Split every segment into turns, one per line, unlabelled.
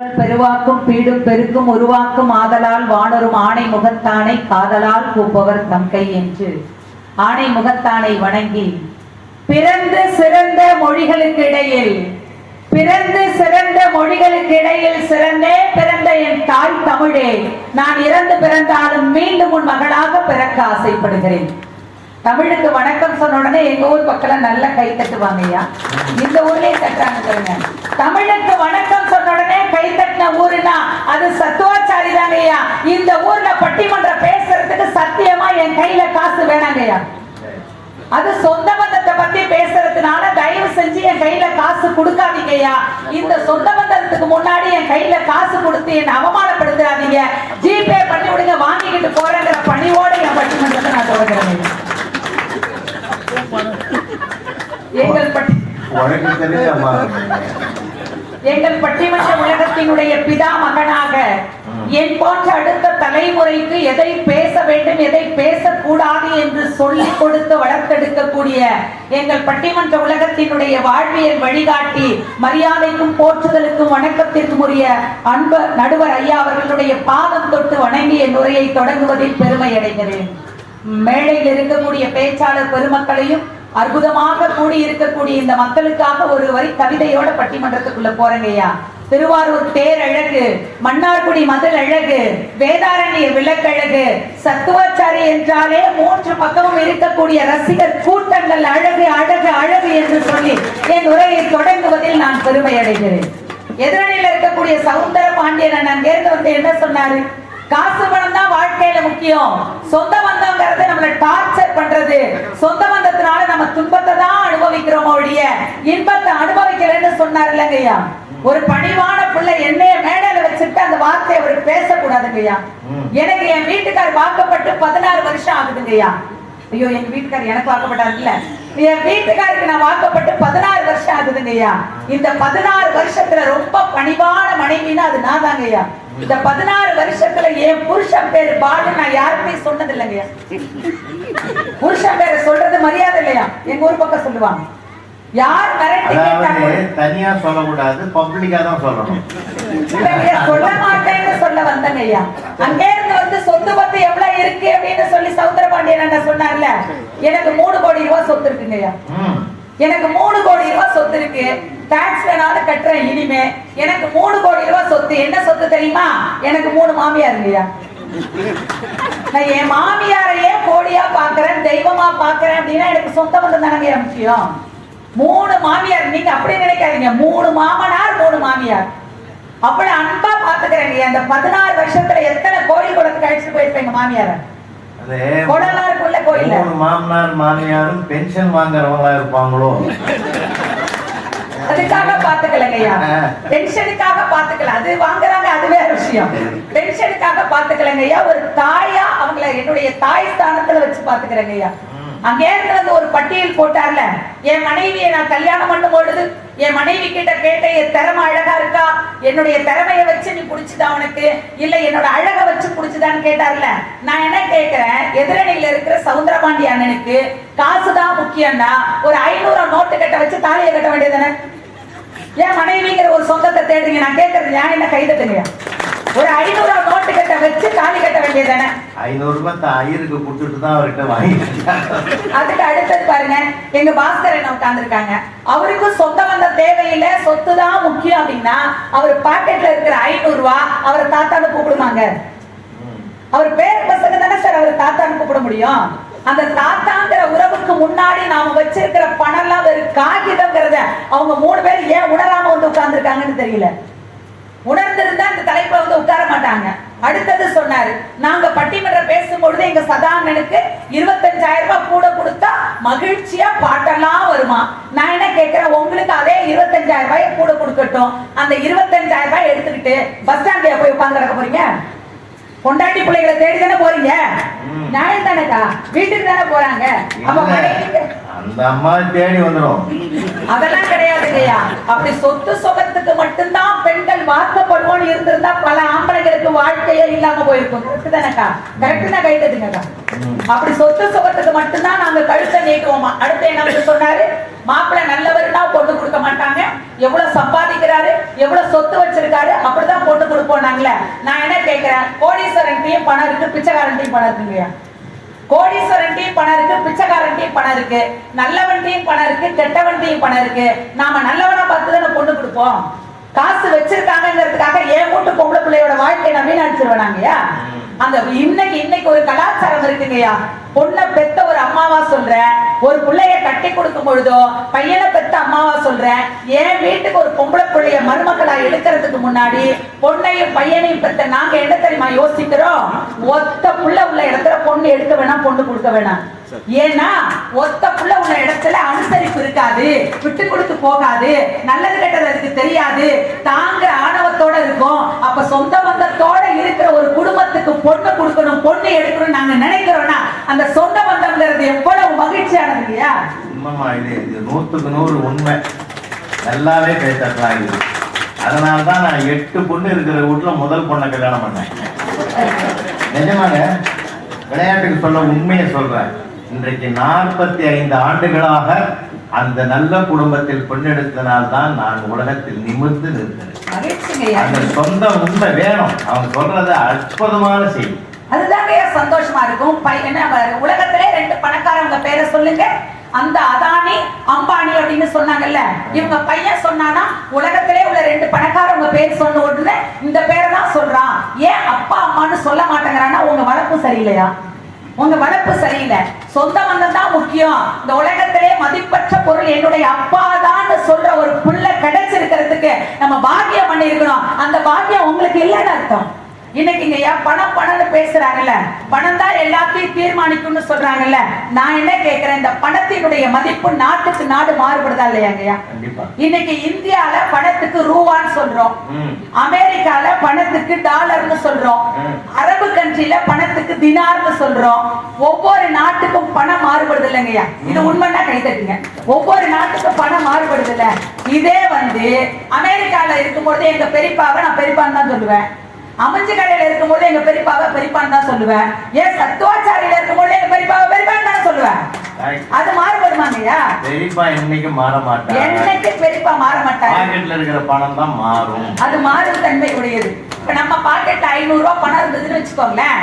பெருவாக்கும் பீடும் பெருக்கும் உருவாக்கும் ஆதலால் வானரும் ஆணை முகத்தானை காதலால் கூப்பவர் தங்கை என்று ஆணை முகத்தானை வணங்கி பிறந்து சிறந்த மொழிகளுக்கு இடையில் சிறந்தே பிறந்த என் தாய் தமிழே, நான் இறந்து பிறந்தாலும் மீண்டும் உன் மகளாக பிறக்க ஆசைப்படுகிறேன். தமிழுக்கு வணக்கம் சொன்ன உடனே எங்க ஊர் பக்கம் நல்ல கை தட்டுவாங்க ஐயா. இந்த ஊர்லயே தட்டுறாங்க பாருங்க. தமிழுக்கு வணக்கம் சொன்ன உடனே கை தட்டின ஊருனா அது சத்துவாச்சாரி தாங்க ஐயா. இந்த ஊர்ல பட்டிமன்றம் பேசுறதுக்கு சத்தியமா என் கையில காசு வேணாங்க ஐயா. அது சொந்த பந்தத்தை பத்தி பேசுறதுனால தயவு செஞ்சு என் கையில காசு கொடுக்காதீங்க ஐயா. இந்த சொந்த பந்தத்துக்கு முன்னாடி என் கையில காசு கொடுத்து என்ன அவமானப்படுத்தாதீங்க. ஜிபே பண்ணி விடுங்க, வாங்கிக்கிட்டு போறேங்கிற பணியோட என் பட்டிமன்றத்தை நான் தொடங்குறேன். எங்கள் பட்டிமன்ற உலகத்தினுடைய பிதா மகனாக என் போன்ற அடுத்த தலைமுறைக்கு எதை பேச வேண்டும் எதை பேசக்கூடாது என்று சொல்லிக் கொடுத்து வளர்த்தெடுக்கக்கூடிய எங்கள் பட்டிமன்ற உலகத்தினுடைய வாழ்வியல் வழிகாட்டி, மரியாதைக்கும் போற்றுதலுக்கும் வணக்கத்திற்கும் உரிய அன்பு நடுவர் ஐயா அவர்களுடைய பாதம் தொட்டு வணங்கி என் உரையை தொடங்குவதில் பெருமை அடைகிறேன். மேடையில் இருக்கக்கூடிய பேச்சாளர் பெருமக்களையும் அற்புதமாக கூடி இருக்கக்கூடிய இந்த மக்களுக்காக ஒரு வரி கவிதையோட பட்டிமன்றத்துக்குள்ள போறேங்க ஐயா. திருவாரூர் தேர் அழகு, மன்னார்குடி மதில் அழகு, வேதாரண்ய விளக்கழகு, சத்துவாச்சாரி என்றாலே மூன்று பக்கமும் இருக்கக்கூடிய ரசிகர் கூட்டங்கள் அழகு அழகு அழகு என்று சொல்லி என் உரையை தொடங்குவதில் நான் பெருமை அடைகிறேன். எதிரணியில் இருக்கக்கூடிய சவுந்தர பாண்டியன் அங்கேருந்து வந்து என்ன சொன்னாரு? காசு பணம் தான் வாழ்க்கையில முக்கியம், சொந்த பந்தம்ங்கிறது நம்மள டார்ச்சர் பண்றது, சொந்த பந்தத்தினால நம்ம துன்பத்தை தான் அனுபவிக்கிறோம் ஒழிய இன்பத்தை அனுபவிக்கலன்னு சொன்னார் இல்லைங்கய்யா. ஒரு பணிவான பிள்ளை என்னைய மேடையில வச்சுட்டு அந்த வார்த்தையை அவர் பேசக்கூடாதுங்கய்யா. எனக்கு என் வீட்டுக்கார் வாக்கப்பட்டு 16 வருஷம் ஆகுதுங்கய்யா. ஐயோ, எங்க வீட்டுக்கார் எனக்கு வாக்கப்பட்டாரு இல்ல, என் வீட்டுக்காருக்கு நான் வாக்கப்பட்டு 16 வருஷம் ஆகுதுங்கய்யா. இந்த 16 வருஷத்துல ரொம்ப பணிவான மனைவினா அது நான் தாங்கய்யா. இந்த 16 வருஷத்துல என் புருஷன் பேரு பாலு நான் யாருமே சொன்னது இல்லைங்கய்யா. புருஷன் பேரை சொல்றது மரியாதை இல்லையா? எங்க ஊர் பக்கம் சொல்லுவாங்க. யார்
தனியா சொல்லக்கூடாது, பப்ளிக்கா தான் சொல்லணும்.
சொல்ல மாட்டேன்னு சொல்ல வந்தங்க ஐயா. அங்கே இருந்து வந்து சொத்து பத்து எவ்வளவு இருக்கு அப்படின்னு சொல்லி சவுந்தர பாண்டியன் சொன்னார்ல, எனக்கு 3 கோடி ரூபாய் சொத்து இருக்குங்க ஐயா. எனக்கு 3 கோடி ரூபாய் சொத்து இருக்கு, டாக்ஸ் வேணாலும் கட்டுறேன் இனிமே. எனக்கு 3 கோடி ரூபாய் சொத்து. என்ன சொத்து தெரியுமா? எனக்கு 3 மாமியாருங்கய்யா. நான் என் மாமியாரையே கோடியா பாக்குறேன், தெய்வமா பாக்குறேன் அப்படின்னா எனக்கு சொந்த பந்தம் தானங்க முக்கியம். 3 மாமியார். நீங்க அப்படி நினைக்காதீங்க, 3 மாமனார் 3 மாமியார். அப்படி அன்பா பாத்துக்கிறேங்க. அந்த 16 வருஷத்துல எத்தனை கோயில் குளத்துக்கு அழைச்சிட்டு போயிருப்பேங்க மாமியார. கொடலாருக்குள்ள கோயில்
மாமனார் மாமியாரும் பென்ஷன் வாங்குறவங்களா இருப்பாங்களோ,
அதுக்காக பாத்துக்கலங்க ஐயா. பென்ஷனுக்காக பாத்துக்கல, அது வாங்குறாங்க, அது வேற விஷயம். பென்ஷனுக்காக பாத்துக்கலங்க ஐயா. ஒரு தாயா அவங்களை என்னுடைய தாய் ஸ்தானத்துல வச்சு பாத்துக்கிறேங்க ஐயா. அங்கே இருந்து ஒரு பட்டியல் போட்டார்ல, என் மனைவியை நான் கல்யாணம் பண்ணும் பொழுது என் மனைவி கிட்ட கேட்ட, என் திறமை அழகா இருக்கா, என்னுடைய திறமைய வச்சு நீ புடிச்சுதா உனக்கு, இல்ல என்னோட அழக வச்சு புடிச்சுதான்னு கேட்டார்ல. நான் என்ன கேட்கிறேன், எதிரணியில இருக்கிற சவுந்தரபாண்டி அண்ணனுக்கு காசுதான் முக்கியம்னா ஒரு 500 நோட்டு கட்ட வச்சு தாலியை கட்ட வேண்டியதானே? என் மனைவிங்கிற ஒரு சொந்தத்தை தேடுறீங்க. நான் கேட்கறது நான் என்ன கைதட்டுங்க? ஒரு 500 நோட்டு கட்ட வச்சு தாலி கட்ட வேண்டியதானே?
500 ரூபாய் ஐயருக்கு கொடுத்துட்டு தான் அவர்கிட்ட வாங்கிட்டாங்க. அதுக்கு
அடுத்தது பாருங்க, எங்க பாஸ்கர் என்ன உட்கார்ந்துருக்காங்க. அவருக்கும் சொந்த பந்த தேவையில்லை, சொத்து தான் முக்கியம் அப்படின்னா அவர் பாக்கெட்ல இருக்கிற 500 ரூபாய் அவரை தாத்தான்னு கூப்பிடுவாங்க. அவர் பேர் பசங்க தானே சார் அவர் தாத்தான்னு கூப்பிட முடியும். அந்த தாத்தாங்கிற உறவுக்கு முன்னாடி நாம வச்சிருக்கிற பணம் எல்லாம் ஒரு காகிதம்ங்கிறத அவங்க 3 பேர் ஏன் உணராம வந்து உட்கார்ந்துருக்காங்கன்னு தெரியல. உணர்ந்திருந்தா இந்த தலைப்புல வந்து உட்கார மாட்டாங்க. அடுத்தது சொன்னாரு, நாங்க பட்டிமன்றம் பேசும்பொழுது எங்க சதானனுக்கு 25,000 ரூபாய் கூட கொடுத்தா மகிழ்ச்சியா பாட்டெல்லாம் வருமா. நான் என்ன கேட்கிறேன், உங்களுக்கு அதே 25,000 ரூபாய் கூட கொடுக்கட்டும், அந்த 25,000 ரூபாய் எடுத்துக்கிட்டு பஸ் ஸ்டாண்ட்ல போய் உட்கார்ந்து கிடக்க போறீங்க? கொண்டாட்டி பிள்ளைகளை தேடி தானே போறீங்க? நியாயம் தானேக்கா? வீட்டுக்கு தானே போறாங்க.
அந்த அம்மா தேடி வந்துடும்.
அதெல்லாம் கிடையாதுங்கய்யா. அப்படி சொத்து சுகத்துக்கு மட்டும்தான் பெண்கள் வாக்கப்படுவோம்னு இருந்திருந்தா பல ஆம்பளைங்களுக்கு வாழ்க்கையே இல்லாம போயிருக்கும். கரெக்ட் தானேக்கா? கரெக்ட் தான் கைதுங்கக்கா. அப்படி சொத்து சுகத்துக்கு மட்டும்தான் நாங்க கழுத்தை நீட்டுவோமா. அடுத்து என்ன சொன்னாரு, மாப்பிள்ளை நல்லவர்னா பொண்ணு கொடுக்க மாட்டாங்க. எவ்வளவு சம்பாதிக்கிறாரு, எவ்வளவு சொத்து வச்சிருக்காரு, அப்படிதான் பொண்ணு கொடுப்போம் நாங்களே. நான் என்ன கேட்கிறேன், கோடீஸ்வரன்ட்டையும் பணம் இருக்கு, பிச்சைக்காரன்ட்டையும் பணம் இருக்குங்கய்யா. கோடீஸ்வரன்ட்டையும் பணம் இருக்கு, பிச்சைக்காரன்ட்டையும் பணம் இருக்கு, நல்லவன்ட்டையும் பணம் இருக்கு, கெட்டவன்ட்டையும் பணம் இருக்கு. நாம நல்லவனை பார்த்து தானே பொண்ணு கொடுப்போம். காசு வச்சிருக்காங்கிறதுக்காக என் வீட்டு பொம்பளை பிள்ளையோட வாழ்க்கை நான் வீணடிச்சிருவேனாங்கய்யா. அந்த இன்னைக்கு ஒரு கலாச்சாரம் இருக்குங்கய்யா. பொண்ணை பெத்த ஒரு அம்மாவா சொல்றேன், ஒரு பிள்ளைய கட்டி கொடுக்கும் பொழுதோ பையனை பெத்த அம்மாவா சொல்றேன். என் வீட்டுக்கு ஒரு பொம்பளை பிள்ளைய மருமக்களா எடுக்கிறதுக்கு முன்னாடி பொண்ணையும் பையனையும் பெத்த நாங்க என்ன தெரியுமா யோசிக்கிறோம், ஒத்த புள்ள உள்ள இடத்துல பொண்ணு எடுக்க வேணாம், பொண்ணு கொடுக்க வேணாம். ஏன்னா ஒத்த புள்ள உள்ள இடத்துல அனுசரிப்பு இருக்காது, விட்டு கொடுத்து போகாது, நல்லது கெட்டது அதுக்கு தெரியாது, தாங்கிற ஆணவத்தோட இருக்கும். அப்ப சொந்த பந்தத்தோட இருக்கிற ஒரு குடும்பத்துக்கு பொண்ணு கொடுக்கணும், பொண்ணு எடுக்கணும் நாங்க நினைக்கிறோம்னா அந்த சொந்த பந்தம்ங்கிறது எவ்வளவு மகிழ்ச்சியானது இல்லையா?
உண்மைமா, இது 100க்கு 100 உண்மை. நல்லாவே பேசலாம் இது. அதனாலதான் நான் 8 பொண்ணு இருக்கிற வீட்டுல முதல் பொண்ணை கல்யாணம் பண்ணேன். நிஜமாக விளையாட்டுக்கு சொல்ல உண்மையை சொல்றேன். இன்றைக்கு 45 ஆண்டுகளாக அந்த நல்ல குடும்பத்தில் பெண்ணெடுத்தனால்தான் நான் உலகத்தில் நிமிர்ந்து நிற்கிறேன். அந்த சொந்த உண்மை வேணும். அவங்க சொல்றது அற்புதமான செய்தி.
அதுதாங்க சந்தோஷமா இருக்கும். உலகத்திலே 2 பணக்காரங்க பேரை சொல்லுங்க. அந்த அதானி அம்பானி அப்படின்னு சொன்னாங்கல்ல, இவங்க பையன் சொன்னானா உலகத்திலே உள்ள 2 பணக்காரங்க பேர் சொன்ன உடனே இந்த பேரை தான் சொல்றான். ஏன் அப்பா அம்மான்னு சொல்ல மாட்டேங்கிறான்னா உங்க வளர்ப்பு சரியில்லையா? உங்க வளர்ப்பு சரியில்லை. சொந்த பந்தம் தான் முக்கியம். இந்த உலகத்திலே மதிப்பற்ற பொருள் என்னுடைய அப்பா தான் சொல்ற ஒரு பிள்ளை கிடைச்சிருக்கிறதுக்கு நம்ம பாக்கியம் பண்ணி இருக்கணும். அந்த பாக்கியம் உங்களுக்கு இல்லைன்னு அர்த்தம். இன்னைக்கு பணம்னு பேசுறாங்கல்ல, பணம் தான் எல்லாத்தையும் தீர்மானிக்கும்னு சொல்றாங்கல்ல. நான் என்ன கேட்கிறேன், இந்த பணத்தினுடைய மதிப்பு நாட்டுக்கு நாடு மாறுபடுதா இல்லையாங்கய்யா? இன்னைக்கு இந்தியால பணத்துக்கு ரூபான்னு சொல்றோம், அமெரிக்கால பணத்துக்கு டாலர்னு சொல்றோம், அரபு கண்ட்ரில பணத்துக்கு தினார்னு சொல்றோம். ஒவ்வொரு நாட்டுக்கும் பணம் மாறுபடுது இல்லைங்கய்யா? இது உண்மைன்னா கைத்தட்டுங்க. ஒவ்வொரு நாட்டுக்கும் பணம் மாறுபடுது இல்ல. இதே அமெரிக்கால இருக்கும்போது எங்க பெரியப்பாவை நான் பெரியப்பான்னு தான் சொல்லுவேன். அமைஞ்சு கடையில இருக்கும்போது எங்க பெரியப்பாவை பெரியப்பான்னு தான் சொல்லுவேன். ஏன் சத்துவாச்சாரியில இருக்கும்போது எங்க பெரியப்பாவை பெரியப்பான்னு தான் சொல்லுவேன். அது மாறுபடுமாங்கய்யா? பெரியப்பா என்னைக்கு மாற மாட்டாங்க. என்னைக்கு பெரியப்பா மாற மாட்டாங்க. பாக்கெட்ல இருக்கிற பணம் தான் மாறும். அது மாறும் தன்மை உடையது. இப்ப நம்ம பாக்கெட்ல 500 ரூபாய் பணம் இருந்ததுன்னு வச்சுக்கோங்களேன்.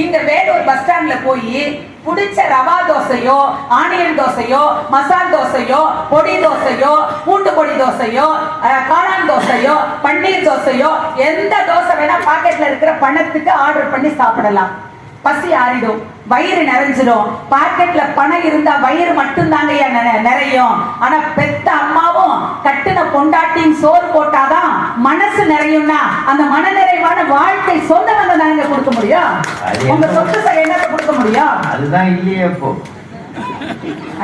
இங்க வேலூர் பஸ் ஸ்டாண்ட்ல போய் புடிச்ச ரவா தோசையோ, ஆனியன் தோசையோ, மசால் தோசையோ, பொடி தோசையோ, பூண்டு பொடி தோசையோ, காளான் தோசையோ, பன்னீர் தோசையோ, எந்த தோசை வேணா பாக்கெட்ல இருக்கிற பணத்துக்கு ஆர்டர் பண்ணி சாப்பிடலாம். பசி ஆறிடும், வயிறு நிறைஞ்சிடும். பாக்கெட்ல பணம் இருந்தா வயிறு மட்டும் தாங்க நிறையும். ஆனா பெத்த அம்மாவும் கட்டுன பொண்டாட்டியும் சோறு போட்டாதான் மனசு நிறையும்னா அந்த மன நிறைவான வாழ்க்கை சொந்த வந்து நாங்க கொடுக்க முடியும். உங்க சொத்து சகை என்ன கொடுக்க முடியும்? அதுதான் இல்லையே. இப்போ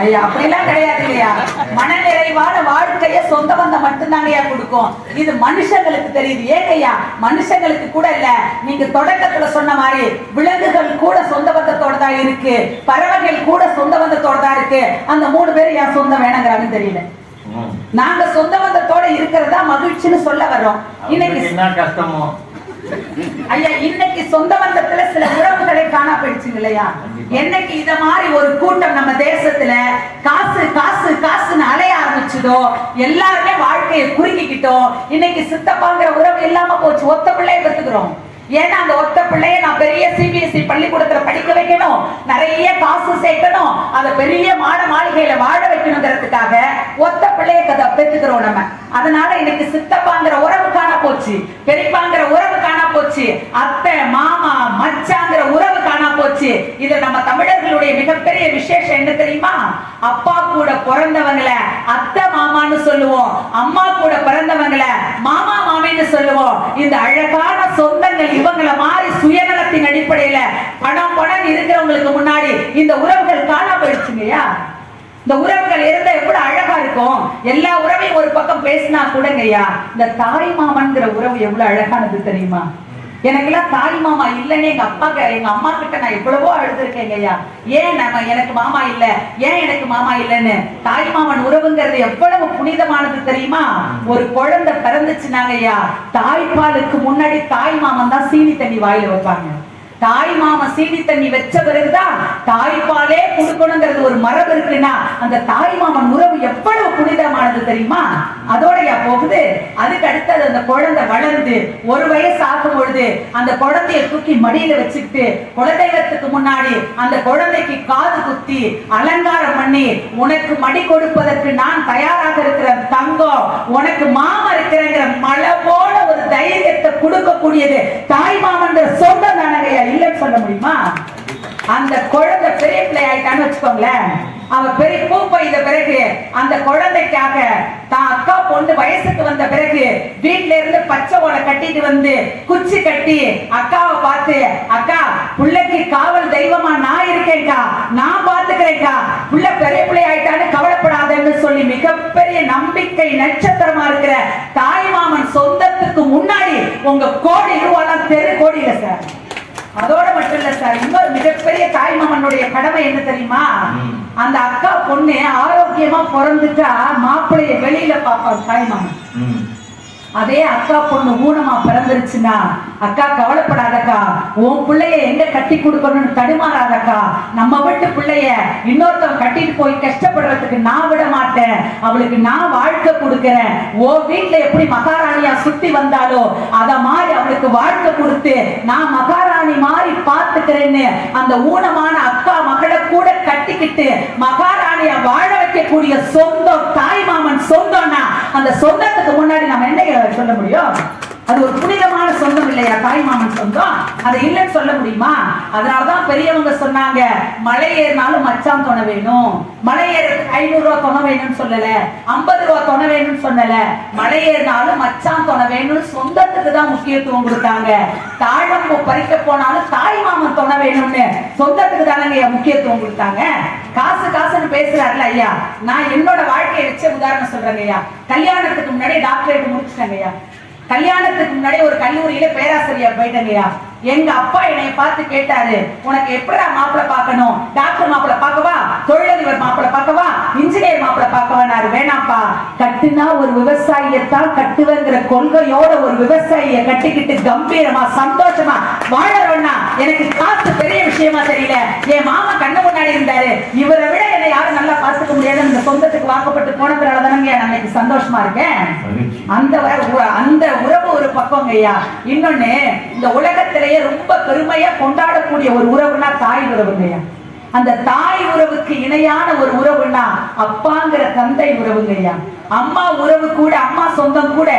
ஐயா அப்படிலாம் கிடையாது இல்லையா? மன நிறைவான வாழ்க்கைய சொந்த பந்தம் மட்டும்தாங்கய்யா கொடுக்கும். இது மனுஷங்களுக்கு தெரியுது. ஏங்கய்யா மனுஷங்களுக்கு கூட இல்ல, நீங்க தொடக்கத்துல சொன்ன மாதிரி விலங்குகள் கூட சொந்த பந்தத்தோட தான் இருக்கு, பறவைகள் கூட சொந்த பந்தத்தோட தான் இருக்கு. அந்த 3 பேரும் என் சொந்தம் வேணுங்கிறாங்கன்னு தெரியல. நாங்க சொந்த பந்தத்தோட இருக்கிறதா மகிழ்ச்சின்னு சொல்ல வர்றோம். இன்னைக்கு என்ன கஷ்டமோ ஐயா, இன்னைக்கு சொந்த பந்தத்துல சில உறவுகளை காணா போயிடுச்சுங்க இல்லையா? என்னைக்கு இத மாதிரி ஒரு கூட்டம் நம்ம தேசத்துல காசு காசு காசுன்னு அலைய ஆரம்பிச்சதோ, எல்லாருமே வாழ்க்கையை குறுக்கிக்கிட்டோம். இன்னைக்கு சித்தப்பாங்கிற உறவு இல்லாம போச்சு. ஒத்த பிள்ளைய பெற்றுக்கிறோம். ஏன்னா அந்த ஒத்த பிள்ளைய நான் பெரிய சிபிஎஸ்இ பள்ளிக்கூடத்துல படிக்க வைக்கணும், நிறைய காசு சேர்க்கணும், அதை பெரிய மாளிகையில வாழ வைக்கணுங்கிறதுக்காக ஒத்த பிள்ளைய கதை பெற்றுக்கிறோம் நம்ம. அதனால இன்னைக்கு சித்தப்பாங்கிற உறவு காண போச்சு, பெரியப்பாங்கிற உறவு காண போச்சு, அத்தை மாமா மச்சாங்கிற உறவு காண போச்சு. இது நம்ம தமிழர்களுடைய மிகப்பெரிய விசேஷம் என்ன தெரியுமா? அப்பா கூட பிறந்தவங்களை அத்தை மாமான்னு சொல்லுவோம், அம்மா கூட பிறந்தவங்களை மாமா மாமின்னு சொல்லுவோம். இந்த அழகான சொந்தங்கள் இவங்களை மாறி சுயநலத்தின் அடிப்படையில பணம் இருக்கிறவங்களுக்கு முன்னாடி இந்த உறவுகள் காணா போயிடுச்சுங்கய்யா. இந்த உறவுகள் இருந்தா எவ்வளவு அழகா இருக்கும். எல்லா உறவையும் ஒரு பக்கம் பேசினா கூடங்கய்யா, இந்த தாய் மாமன்கிற உறவு எவ்வளவு அழகானது தெரியுமா? எனக்கெல்லாம் தாய் மாமா இல்லைன்னு எங்க அம்மா கிட்ட நான் எவ்வளவோ அழுதுருக்கேங்க ஐயா. ஏன் எனக்கு மாமா இல்ல, ஏன் எனக்கு மாமா இல்லைன்னு. தாய் மாமன் உறவுங்கிறது எவ்வளவு புனிதமானது தெரியுமா? ஒரு குழந்தை பிறந்துச்சுனாங்க ஐயா, தாய்ப்பாலுக்கு முன்னாடி தாய் மாமன் தான் சீனி தண்ணி வாயில வைப்பாங்க. தாய் மாமா சீனி தண்ணி வச்ச பிறகுதான் தாய்ப்பாலே கொடுக்கணுங்கிறது ஒரு மரபு இருக்குன்னா அந்த தாய் மாமன் உறவு எவ்வளவு புனிதமானது தெரியுமா? அதோடயா போகுது. அதுக்கு அடுத்தது அந்த குழந்தை வளர்ந்து 1 வயசு ஆகும் பொழுது அந்த குழந்தைய தூக்கி மடியில வச்சுக்கிட்டு குலதெய்வத்துக்கு முன்னாடி அந்த குழந்தைக்கு காது குத்தி அலங்காரம் பண்ணி, உனக்கு மடி கொடுப்பதற்கு நான் தயாராக இருக்கிற தங்கம், உனக்கு மாமா இருக்கிறங்கிற மழை போல ஒரு தைரியத்தை கொடுக்கக்கூடியது தாய் மாமன்ற சொந்தம் தானங்க. இல்லைன்னு சொல்ல முடியுமா? அந்த குழந்தை பெரிய பிள்ளை ஆயிட்டான்னு வச்சுக்கோங்களேன், அவ பெரிய பூ பெய்த பிறகு அந்த குழந்தைக்காக தான் அக்கா பொண்ணு வயசுக்கு வந்த பிறகு வீட்டுல இருந்து பச்சை ஓலை கட்டிட்டு வந்து குச்சி கட்டி அக்காவை பார்த்து, அக்கா பிள்ளைக்கு காவல் தெய்வமா நான் இருக்கேன்க்கா, நான் பாத்துக்கிறேன்க்கா, புள்ள பெரிய பிள்ளை ஆயிட்டான்னு கவலைப்படாதன்னு சொல்லி மிகப்பெரிய நம்பிக்கை நட்சத்திரமா இருக்கிற தாய் மாமன் சொந்தத்துக்கு முன்னாடி உங்க கோடி ரூபாய் தெரு கோடியில சார். அதோட மட்டும் இல்ல சார், இன்னொரு மிகப்பெரிய தாய் மாமனுடைய கடமை என்ன தெரியுமா? அந்த அக்கா பொண்ணு ஆரோக்கியமா பிறந்துட்டா மாப்பிள்ளைய வெளியில பாப்பாங்க தாய் மாமன். அதே அக்கா பொண்ணு ஊனமா பிறந்துருச்சுன்னா, அக்கா கவலைப்படாதக்கா, உன் பிள்ளைய எங்க கட்டி கொடுக்கணும்னு தடுமாறாதக்கா, நம்ம வீட்டு பிள்ளைய இன்னொருத்தவங்க கட்டிட்டு போய் கஷ்டப்படுறதுக்கு நான் விட மாட்டேன், அவளுக்கு நான் வாழ்க்கை கொடுக்கிறேன், ஓ வீட்டுல எப்படி மகாராணியா சுத்தி வந்தாலோ அத மாதிரி அவளுக்கு வாழ்க்கை கொடுத்து நான் மகாராணி மாதிரி பாத்துக்கிறேன்னு அந்த ஊனமான அக்கா மகளை கூட கட்டிக்கிட்டு மகாராணியா வாழ வைக்கக்கூடிய சொந்தம் தாய் மாமன் சொந்தம்னா, அந்த சொந்தத்துக்கு முன்னாடி நம்ம என்ன சொல்ல முடியும்? அது ஒரு புனிதமான சொந்தம் இல்லையா தாய் மாமன் சொந்தம்? அதை இல்லைன்னு சொல்ல முடியுமா? அதனாலதான் பெரியவங்க சொன்னாங்க, மலை ஏறினாலும் மச்சான் துணை வேணும். மலை ஏறதுக்கு 500 ரூபாய் துணை வேணும்னு சொல்லல, 50 ரூபாய் துணை வேணும்னு சொன்னல, மலை ஏறினாலும் மச்சான் துணை வேணும்னு சொந்தத்துக்கு தான் முக்கியத்துவம் கொடுத்தாங்க. தாழம்பு பறிக்க போனாலும் தாய் மாமன் துணை வேணும்னு சொந்தத்துக்கு தானங்க முக்கியத்துவம் கொடுத்தாங்க. காசு காசுன்னு பேசுறாருல ஐயா, நான் என்னோட வாழ்க்கையை வச்ச உதாரணம் சொல்றேங்க ஐயா. கல்யாணத்துக்கு முன்னாடி டாக்டரேட் முடிச்சுட்டேங்க ஐயா. கல்யாணத்துக்கு முன்னாடி ஒரு கல்லூரியில பேராசிரியர் போயிட்டேங்கய்யா. எங்க அப்பா என்னை பார்த்து கேட்டாரு, உனக்கு எப்படா மாப்பிள்ளை பார்க்கணும்? டாக்டர் மாப்பிள்ளை பார்க்கவா, தொழிலதிபர் மாப்பிள்ளை பார்க்கவா, இன்ஜினியர் மாப்பிள்ளை பார்க்கவானாரு. வேணாப்பா, கட்டுனா ஒரு விவசாயியத்தான் கட்டுவேங்கிற கொள்கையோட ஒரு விவசாயிய கட்டிக்கிட்டு கம்பீரமா சந்தோஷமா வாழறோம்னா எனக்கு காசு பெரிய விஷயமா தெரியல. என் மாமா கண்ணு முன்னாடி இருந்தாரு, இவரை விட என்னை யாரும் நல்லா பார்த்துக்க முடியாது, இந்த சொந்தத்துக்கு வாக்கப்பட்டு போனதுனால தானங்க நான் இன்னைக்கு சந்தோஷமா இருக்கேன். அந்த உறவு ஒரு பக்கம் ஐயா. இன்னொன்னு, இந்த உலகத்திலேயே ரொம்ப பெருமையா கொண்டாடக்கூடிய ஒரு உறவுனா தாய் உறவுங்கய்யா. அந்த தாய் உறவுக்கு இணையான ஒரு உறவுனா அப்பாங்கிற தந்தை உறவுங்கய்யா. அம்மா உறவு கூட, அம்மா சொந்தம் கூட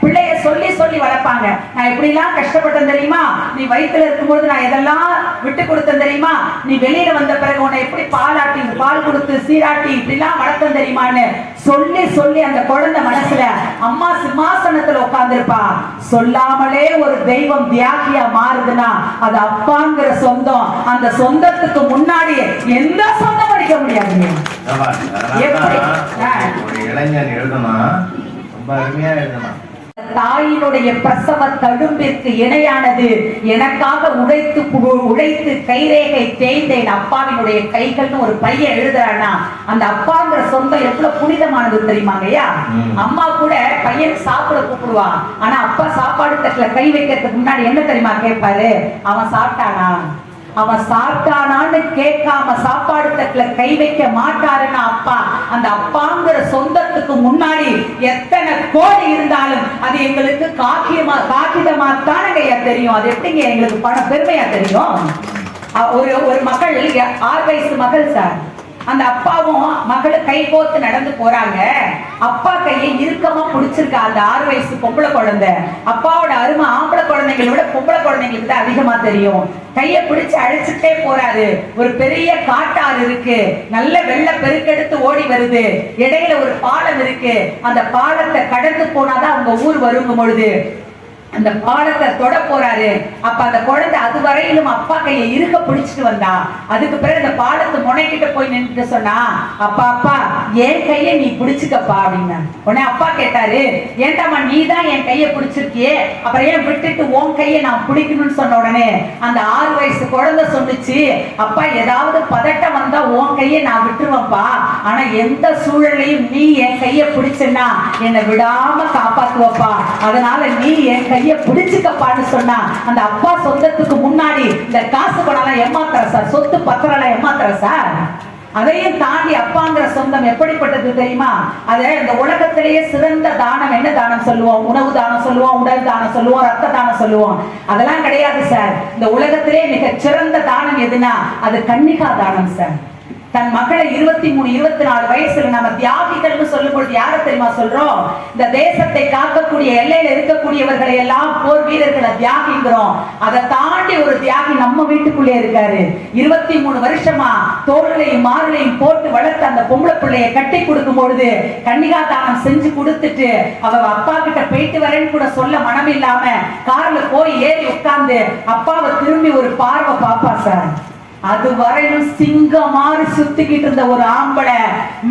பிள்ளைய சொல்லி சொல்லி வளர்ப்பாங்க. நான் எப்படி எல்லாம் கஷ்டப்பட்டேன் தெரியுமா, நீ வயிற்றுல இருக்கும்போது நான் எதெல்லாம் விட்டு கொடுத்தேன் தெரியுமா, நீ வெளியில வந்த பிறகு உன்னை எப்படி பாலாட்டி பால் கொடுத்து சீராட்டி இப்படி எல்லாம் வளர்த்தேன் தெரியுமான்னு சொல்லி சொல்லி அந்த குழந்தை மனசுல அம்மா சிம்மாசனத்துல உட்கார்ந்துருப்பா. சொல்லாமலே ஒரு தெய்வம் தியாகியா மாறுதுன்னா அது அப்பாங்கிற சொந்தம். அந்த சொந்தத்துக்கு முன்னாடி எந்த சொந்தம் அடிக்க முடியாதுங்க.
இளைஞர் எழுதணும், ரொம்ப அருமையா எழுதணும்.
தாயினுடைய பிரசவ தழும்பிற்கு இணையானது எனக்காக உழைத்து கைரேகை தேய்ந்தேன் அப்பாவினுடைய கைகள்னு ஒரு பையன் எழுதுறானா, அந்த அப்பாங்கிற சொந்தம் எவ்வளவு புனிதமானது தெரியுமாங்கய்யா. அம்மா கூட பையன் சாப்பிட கூப்பிடுவான், ஆனா அப்பா சாப்பாடு தட்டுல கை வைக்கிறதுக்கு முன்னாடி என்ன தெரியுமா கேட்பாரு, அவன் சாப்பிட்டானா, அவன் சாப்பிட்டானான்னு கேட்காம சாப்பாடு தட்டுல கை வைக்க மாட்டாருன்னா அப்பா. அந்த அப்பாங்கிற சொந்தத்துக்கு முன்னாடி எத்தனை கோடி இருந்தாலும் அது எங்களுக்கு காகிதமா தானங்க தெரியும். அது எப்படிங்க எங்களுக்கு பெருமையா தெரியும்? ஒரு மகள் 6 வயசு மகள் சார், அந்த அப்பாவும் மகளும் கை கோத்து நடந்து போறாங்க. அப்பா கையை இறுக்கமா பிடிச்சிருக்கா அந்த 6 வயசு பொம்பளை குழந்தை. அப்பாவோட அருமை ஆம்பளை குழந்தைங்களை விட பொம்பளை குழந்தைங்களுக்கு தான் அதிகமா தெரியும். கையை பிடிச்சு அழைச்சிட்டே போறாரு. ஒரு பெரிய காட்டாறு இருக்கு, நல்ல வெள்ள பெருக்கெடுத்து ஓடி வருது, இடையில ஒரு பாலம் இருக்கு. அந்த பாலத்தை கடந்து போனாதான் அவங்க ஊர் வருங்கும் பொழுது அந்த பாலத்தை தொட போறாரு. அப்ப அந்த குழந்தை அது வரையிலும் அப்பா கையை இருக்க பிடிச்சிட்டு வந்தா. அதுக்கு பிறகு அந்த பாலத்து முனைக்கிட்ட போய் நின்று சொன்னா, அப்பா அப்பா என் கையை நீ பிடிச்சுக்கப்பா அப்படின்னா. உடனே அப்பா கேட்டாரு, ஏண்டாமா நீ தான் என் கையை பிடிச்சிருக்கியே, அப்புறம் ஏன் விட்டுட்டு உன் கையை நான் பிடிக்கணும்னு சொன்ன உடனே அந்த 6 வயசு குழந்தை சொன்னுச்சு, அப்பா ஏதாவது பதட்டம் வந்தா உன் கையை நான் விட்டுருவேன்ப்பா, ஆனா எந்த சூழலையும் நீ என் கைய பிடிச்சனா என்னை விடாம காப்பாத்துவப்பா, அதனால நீ என் கைய பிடிச்சுக்கப்பான்னு சொன்னா அந்த அப்பா சொந்தத்துக்கு முன்னாடி இந்த காசு பணம் ஏமாத்துற சார், சொத்து பத்திரம் ஏமாத்துற சார். அதையும் தாண்டி அப்பாங்கிற சொந்தம் எப்படிப்பட்டது தெரியுமா? அத இந்த உலகத்திலேயே சிறந்த தானம் என்ன தானம் சொல்லுவோம்? உணவு தானம் சொல்லுவோம், உடல் தானம் சொல்லுவோம், ரத்த தானம் சொல்லுவோம். அதெல்லாம் கிடையாது சார். இந்த உலகத்திலே மிக சிறந்த தானம் எதுனா அது கன்னிகா தானம் சார். தன் மக்களை 23, 24 வயசுல நம்ம தியாகிகள்னு சொல்லும் பொழுது யாரை தெரியுமா சொல்றோம்? இந்த தேசத்தை காக்கக்கூடிய எல்லையில இருக்கக்கூடியவர்களை எல்லாம் போர் வீரர்களை தியாகிங்கிறோம். அதை தாண்டி ஒரு தியாகி நம்ம வீட்டுக்குள்ளே இருக்காரு. 23 வருஷமா தோள்களையும் மாறுகளையும் போட்டு வளர்த்து அந்த பொம்பளை பிள்ளைய கட்டி கொடுக்கும் பொழுது கன்னிகா தானம் செஞ்சு கொடுத்துட்டு அவ அப்பா கிட்ட போயிட்டு வரேன்னு கூட சொல்ல மனம் இல்லாம கார்ல போய் ஏறி உட்கார்ந்து அப்பாவை திரும்பி ஒரு பார்வை பாப்பா சார். அது வரையும் சிங்கம் மாறி சுத்திக்கிட்டு இருந்த ஒரு ஆம்பளை,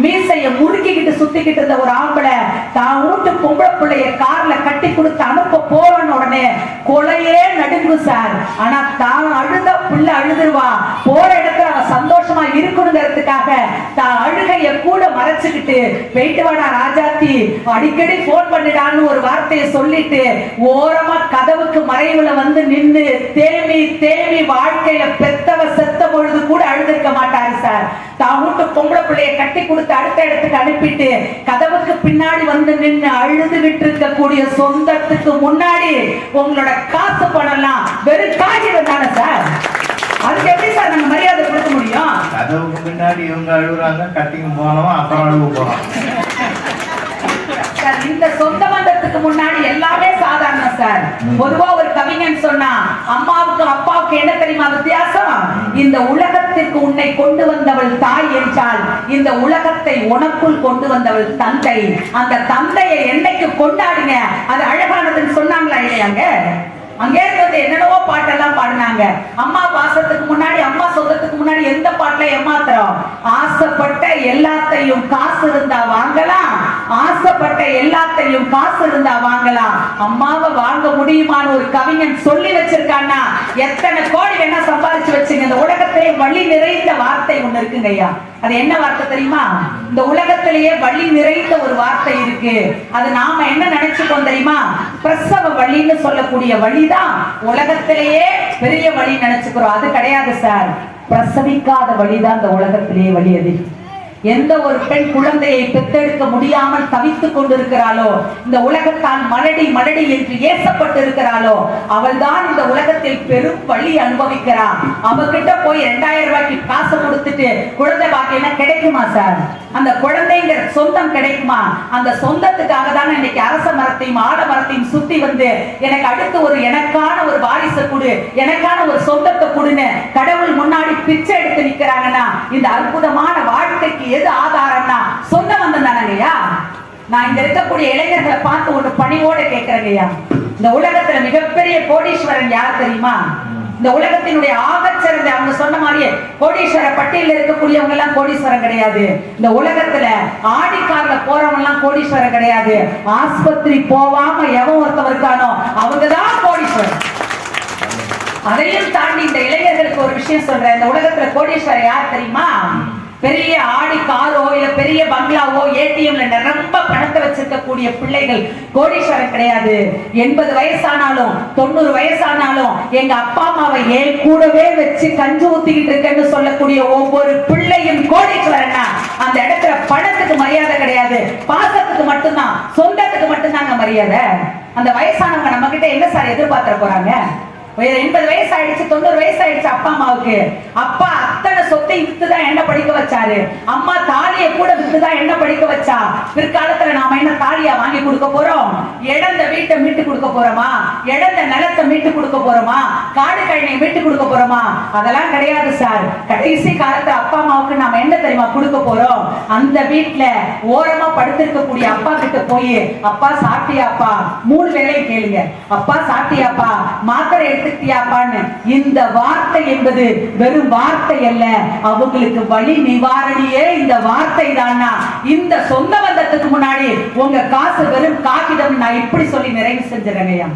மீசைய முறுக்கிக்கிட்டு சுத்திக்கிட்டு இருந்த ஒரு ஆம்பளை தான் வீட்டு பொம்பளை பிள்ளைய கார்ல கட்டி கொடுத்து அனுப்ப போறன்னு உடனே கொலையே நடுங்கு சார். ஆனா தான் அழுத பிள்ளை அழுதுருவா, போற இடத்துல அவ சந்தோஷமா இருக்கணுங்கிறதுக்காக தான் அழுகைய கூட மறைச்சுக்கிட்டு போயிட்டு வாடா ராஜாத்தி, அடிக்கடி போன் பண்ணிடான்னு ஒரு வார்த்தையை சொல்லிட்டு ஓரமா கதவுக்கு மறைவுல வந்து நின்று தேமி தேமி வாழ்க்கையில பெத்தவ செத்த பொழுது கூட அழுதிருக்க மாட்டாரு சார். தான் வீட்டு பொம்பளை பிள்ளைய கட்டி கொடுத்து அடுத்த இடத்துக்கு அனுப்பிட்டு கதவுக்கு பின்னாடி வந்து நின்று அழுதுகிட்டு இருக்கக்கூடிய சொந்தத்துக்கு முன்னாடி உங்களோட காசு பணம்லாம் வெறும் காகிதம் தானே சார். அதுக்கு எப்படி சார் நாங்க மரியாதை கொடுக்க முடியும்?
கதவுக்கு பின்னாடி இவங்க அழுகுறாங்க, கட்டிங் போனோம் அப்புறம் அழுகு போறோம்.
இந்த சொந்த பந்தத்துக்கு முன்னாடி எல்லாமே சாதாரண சார். பொதுவா ஒரு கவிஞன் சொன்னா அம்மாவுக்கு அப்பாவுக்கு என்ன தெரியுமா வித்தியாசம்? இந்த உலகத்திற்கு உன்னை கொண்டு வந்தவள் தாய் என்றால் இந்த உலகத்தை உனக்குள் கொண்டு வந்தவள் தந்தை. அந்த தந்தையை என்னைக்கு கொண்டாடுங்க அது அழகானதுன்னு சொன்னாங்களா இல்லையாங்க? அங்கே இருந்து என்னென்னவோ பாட்டெல்லாம் பாடினாங்க. அம்மா பாசத்துக்கு முன்னாடி அம்மா சொந்தத்துக்கு முன்னாடி எந்த பாட்டுல ஏமாத்துறோம்? ஆசைப்பட்ட எல்லாத்தையும் காசு இருந்தா வாங்கலாம், ஆசைப்பட்ட எல்லாத்தையும் காசு இருந்தா வாங்கலாம், அம்மாவை வாங்க முடியுமான்னு ஒரு கவிஞன் சொல்லி வச்சிருக்கான்னா எத்தனை கோடி வேணா சம்பாதிச்சு வச்சுங்க. இந்த உலகத்திலே வழி நிறைந்த வார்த்தை ஒண்ணு இருக்குங்க ஐயா. அது என்ன வார்த்தை தெரியுமா? இந்த உலகத்திலேயே வழி நிறைந்த ஒரு வார்த்தை இருக்கு. அது நாம என்ன நினைச்சுக்கோம் தெரியுமா? பிரசவ வழின்னு சொல்லக்கூடிய வழிதான் உலகத்திலேயே பெரிய வழி நினைச்சுக்கிறோம். அது கிடையாது சார். பிரசவிக்காத வழிதான் இந்த உலகத்திலேயே வழி. அது எந்த ஒரு பெண் குழந்தையை பெற்றெடுக்க முடியாமல் தவித்துக் கொண்டிருக்கிறாளோ, இந்த உலகத்தால் மலடி மலடி என்று ஏசப்பட்டு இருக்கிறாளோ, அவள் தான் இந்த உலகத்தில் பெரும் வழி அனுபவிக்கிறாள். அவகிட்ட போய் 2000 ரூபாய்க்கு காசு கொடுத்துட்டு குழந்தை பாக்கியம் கிடைக்குமா சார்? அந்த குழந்தைங்கிற சொந்தம் கிடைக்குமா? அந்த சொந்தத்துக்காக தான் இன்னைக்கு அரச மரத்தையும் ஆட மரத்தையும் சுத்தி வந்து எனக்கு அடுத்து ஒரு எனக்கான ஒரு வாரிசு கொடு, எனக்கான ஒரு சொந்தத்தை கொடுன்னு கடவுள் முன்னாடி பிச்சை எடுத்து நிக்கிறாங்கன்னா இந்த அற்புதமான வாழ்க்கைக்கு எது ஆதாரம்னா சொந்த பந்தம் தானங்கய்யா. நான் இங்க இருக்கக்கூடிய இளைஞர்களை பார்த்து ஒரு பணிவோட கேட்கிறேங்கய்யா, இந்த உலகத்துல மிகப்பெரிய கோடீஸ்வரன் யார் தெரியுமா? இந்த உலகத்தினுடைய ஆகச்சிறந்த அவங்க சொன்ன மாதிரியே கோடீஸ்வர பட்டியலில் இருக்கக்கூடியவங்க எல்லாம் கோடீஸ்வரன் கிடையாது. இந்த உலகத்துல ஆடிக்கார்ல போறவங்க எல்லாம் கோடீஸ்வரன் கிடையாது. ஆஸ்பத்திரி போவாம எவன் ஒருத்தவன் இருக்கானோ அவங்கதான் கோடீஸ்வரன். அதையும் தாண்டி இந்த இளைஞர்களுக்கு ஒரு விஷயம் சொல்றேன். இந்த உலகத்துல கோடீஸ்வரர் யார் தெரியுமா? பெரிய ஆடி காரோ இல்ல பெரிய பங்களாவோ ஏடிஎம்ல நிரம்ப பணத்தை வச்சிருக்கக்கூடிய பிள்ளைகள் கோடீஸ்வரன் கிடையாது. 80 வயசானாலும் 90 வயசானாலும் எங்க அப்பா அம்மாவை ஏன் கூடவே வச்சு கஞ்சி ஊத்திக்கிட்டு இருக்கேன்னு சொல்லக்கூடிய ஒவ்வொரு பிள்ளையும் கோடீஸ்வரன்னா அந்த இடத்துல பணத்துக்கு மரியாதை கிடையாது, பாசத்துக்கு மட்டும்தான், சொந்தத்துக்கு மட்டும்தாங்க மரியாதை. அந்த வயசானவங்க நம்ம கிட்ட என்ன சார் எதிர்பார்த்துட போறாங்க? 80 வயசு ஆயிடுச்சு, 90 வயசு ஆயிடுச்சு அப்பா அம்மாவுக்கு. அப்பா அத்தனை சொத்தை வித்துதான் என்ன படிக்க வச்சாரு, அம்மா தாலியை கூட வித்துதான் என்ன படிக்க வச்சா. பிற்காலத்துல நாம என்ன தாலியா வாங்கி கொடுக்க போறோம்? இழந்த வீட்டை மீட்டு கொடுக்க போறோமா? இழந்த நிலத்தை மீட்டு கொடுக்க போறோமா? காடு கழனியை மீட்டு கொடுக்க போறோமா? அதெல்லாம் கிடையாது சார். கடைசி காலத்துல அப்பா அம்மாவுக்கு நாம என்ன தெரியுமா கொடுக்க போறோம்? அந்த வீட்டுல ஓரமா படுத்திருக்கக்கூடிய அப்பா கிட்ட போய் அப்பா சாப்பிட்டியாப்பா, 3 வேளையும் கேளுங்க, அப்பா சாப்பிட்டியாப்பா, மாத்திரை எடுத்துக்கிட்டியாப்பான்னு. இந்த வார்த்தை என்பது வெறும் வார்த்தை அல்ல, அவங்களுக்கு வழி நிவாரணியே இந்த வார்த்தை தானா. இந்த சொந்த பந்தத்துக்கு முன்னாடி உங்க காசு வெறும் காகிதம். நான் இப்படி சொல்லி நிறைவு செஞ்சிடறேங்கய்யா.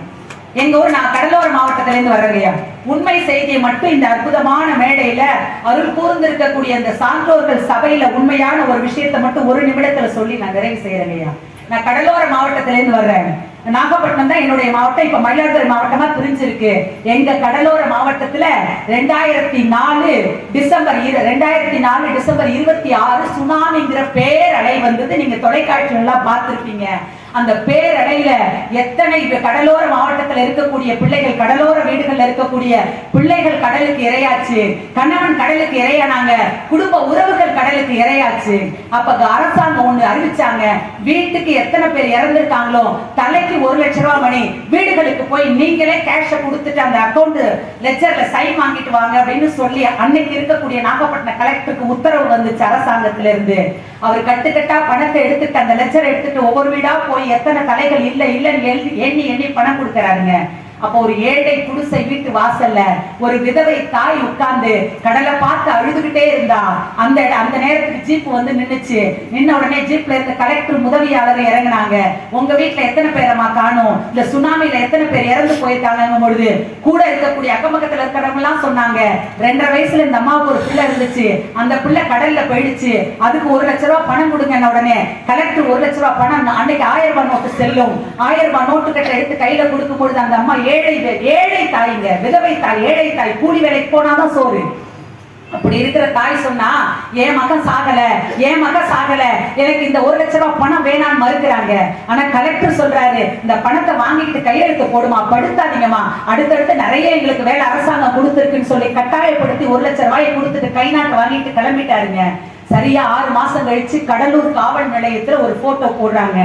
எங்க ஊர் நான் கடலோர மாவட்டத்தில இருந்து வர்றேங்கய்யா. உண்மை செய்தியை மட்டும் இந்த அற்புதமான மேடையில அருள் கூர்ந்திருக்கக்கூடிய அந்த சான்றோர்கள் சபையில உண்மையான ஒரு விஷயத்தை மட்டும் ஒரு நிமிடத்துல சொல்லி நான் நிறைவு செய்யறேங்கய்யா. நான் கடலோர மாவட்டத்தில இருந்து வர்றேன். நாகப்பட்டினம் தான் என்னுடைய மாவட்டம். இப்ப மயிலாடுதுறை மாவட்டமா பிரிஞ்சிருக்கு. எங்க கடலோர மாவட்டத்துல 2004 டிசம்பர் 26 சுனாமிங்கிற பேரலை வந்தது. நீங்க தொலைக்காட்சிகள் எல்லாம் பார்த்திருப்பீங்க. அந்த பேரலையில எத்தனை கடலோர மாவட்டத்தில் இருக்கக்கூடிய பிள்ளைகள், கடலோர வீடுகள்ல இருக்கக்கூடிய பிள்ளைகள் கடலுக்கு இரையாச்சு, கணவன் கடலுக்கு இரையானாங்க, குடும்ப உறவுகள் கடலுக்கு இரையாச்சு. அப்ப அரசாங்கம் ஒண்ணு அறிவிச்சாங்க, வீட்டுக்கு எத்தனை பேர் இறந்திருக்காங்களோ தலைக்கு 1 லட்சம் ரூபாய் மணி வீடுகளுக்கு போய் நீங்களே கேஷ கொடுத்துட்டு அந்த அக்கௌண்ட் லெட்ஜர்ல சைன் வாங்கிட்டு வாங்க அப்படின்னு சொல்லி அன்னைக்கு இருக்கக்கூடிய நாகப்பட்டினம் கலெக்டருக்கு உத்தரவு வந்துச்சு அரசாங்கத்தில இருந்து. அவர் கட்டுக்கட்டா பணத்தை எடுத்துட்டு அந்த லெட்ஜர் எடுத்துட்டு ஒவ்வொரு வீடா போய் எத்தனை தலைகள் இல்லன்னு எண்ணி பணம் கொடுக்கறாருங்க. அப்போ ஒரு ஏழை குடிசை வீட்டு வாசல்ல ஒரு விதவை தாய் உட்கார்ந்து கடலை பார்த்து அழுதுகிட்டே இருந்தா. அந்த நேரத்துக்கு ஜீப் வந்து நின்னுச்சு. நின்ன உடனே ஜீப்ல இருந்த கலெக்டர் உதவியாளர் இறங்கினாங்க. உங்க வீட்டுல எத்தனை பேரமா காணும், இந்த சுனாமியில எத்தனை பேர் இறந்து போயிருக்காங்க பொழுது கூட இருக்கக்கூடிய அக்கம்பக்கத்துல இருக்கிறவங்க எல்லாம் சொன்னாங்க, 2.5 வயசுல இந்த அம்மாவுக்கு ஒரு பிள்ளை இருந்துச்சு, அந்த பிள்ளை கடல்ல போயிடுச்சு, அதுக்கு 1 லட்சம் ரூபாய் பணம் கொடுங்க. உடனே கலெக்டர் 1 லட்சம் ரூபாய் பணம் அன்னைக்கு 1000 ரூபாய் நோட்டு செல்லும். 1000 ரூபாய் நோட்டு கட்டை எடுத்து கையில கொடுக்கும் பொழுது அந்த அம்மா ஏழை தாய்ங்க, விதவை தாய், ஏழை தாய், கூலி வேலைக்கு போனாதான் சோறு. அப்படி இருக்கிற தாய் சொன்னா, என் மகன் சாகல, எனக்கு இந்த 1 லட்சம் ரூபாய் பணம் வேணான்னு மறுக்கிறாங்க. ஆனா கலெக்டர் சொல்றாரு, இந்த பணத்தை வாங்கிட்டு கையெழுத்து போடுமா, படுத்தாதீங்கம்மா, அடுத்தடுத்து நிறைய எங்களுக்கு வேலை அரசாங்கம் கொடுத்துருக்குன்னு சொல்லி கட்டாயப்படுத்தி 1 லட்சம் ரூபாயை கொடுத்துட்டு கை நாட்டை வாங்கிட்டு கிளம்பிட்டாருங்க. சரியா 6 மாசம் கழிச்சு கடலூர் காவல் நிலையத்துல ஒரு போட்டோ போடுறாங்க.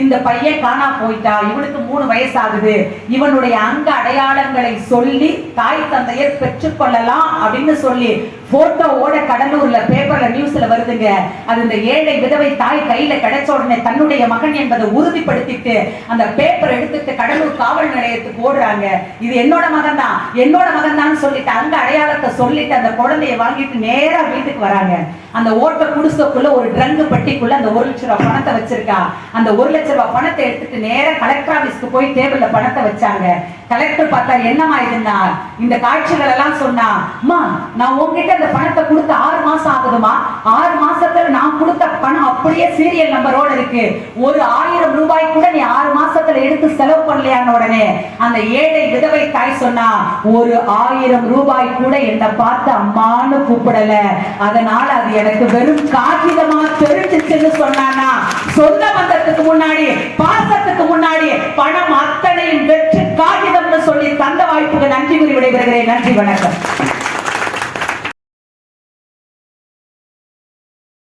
இந்த பையன் காணா போயிட்டா, இவனுக்கு 3 வயசு ஆகுது, இவனுடைய அங்க அடையாளங்களை சொல்லி தாய் தந்தையர் பெற்றுக்கொள்ளலாம் அப்படின்னு சொல்லி போட்டோவோட கடலூர்ல பேப்பர்ல நியூஸ்ல வருதுங்க. அது இந்த ஏழை விதவை தாய் கையில கிடைச்ச உடனே தன்னுடைய மகன் என்பதை உறுதிப்படுத்திட்டு அந்த பேப்பர் எடுத்துட்டு கடலூர் காவல் நிலையத்துக்கு ஓடுறாங்க. இது என்னோட மகன் தான் சொல்லிட்டு அங்க அடையாளத்தை சொல்லிட்டு அந்த குழந்தைய வாங்கிட்டு நேரா வீட்டுக்கு வராங்க. அந்த ஓட்ட குடிசைக்குள்ள ஒரு ட்ரங்கு பெட்டிக்குள்ள அந்த 1 லட்சம் ரூபாய் பணத்தை வச்சிருக்கா. அந்த 1 லட்சம் ரூபாய் பணத்தை எடுத்துட்டு நேரா கலெக்டர் ஆபீஸ்க்கு போய் டேபிள்ல பணத்தை வச்சாங்க. கலெக்டர் பார்த்தாரு, என்னமா இதுன்னா இந்த காட்சிகள் எல்லாம் சொன்னா, அம்மா நான் உங்ககிட்ட அந்த பணத்தை கொடுத்து 6 மாசம் ஆகுதுமா, 6 மாசத்துல நான் கொடுத்த பணம் அப்படியே சீரியல் நம்பரோட இருக்கு, ஒரு 1000 ரூபாய் கூட நீ 6 மாசத்துல எடுத்து செலவு பண்ணலையான உடனே அந்த ஏழை விதவை தாய் சொன்னா, ஒரு 1000 ரூபாய் கூட என்னை பார்த்து அம்மான்னு கூப்பிடல, அதனால அது எனக்கு வெறும் காகிதமா தெரிஞ்சிச்சுன்னு சொன்னானா. சொந்த பந்தத்துக்கு முன்னாடி, பாசத்துக்கு முன்னாடி பணம் அத்தனையும் வெற்றி காகிதம்னு சொல்லி தந்த வாய்ப்புக்கு நன்றி கூறி விடைபெறுகிறேன். நன்றி, வணக்கம்.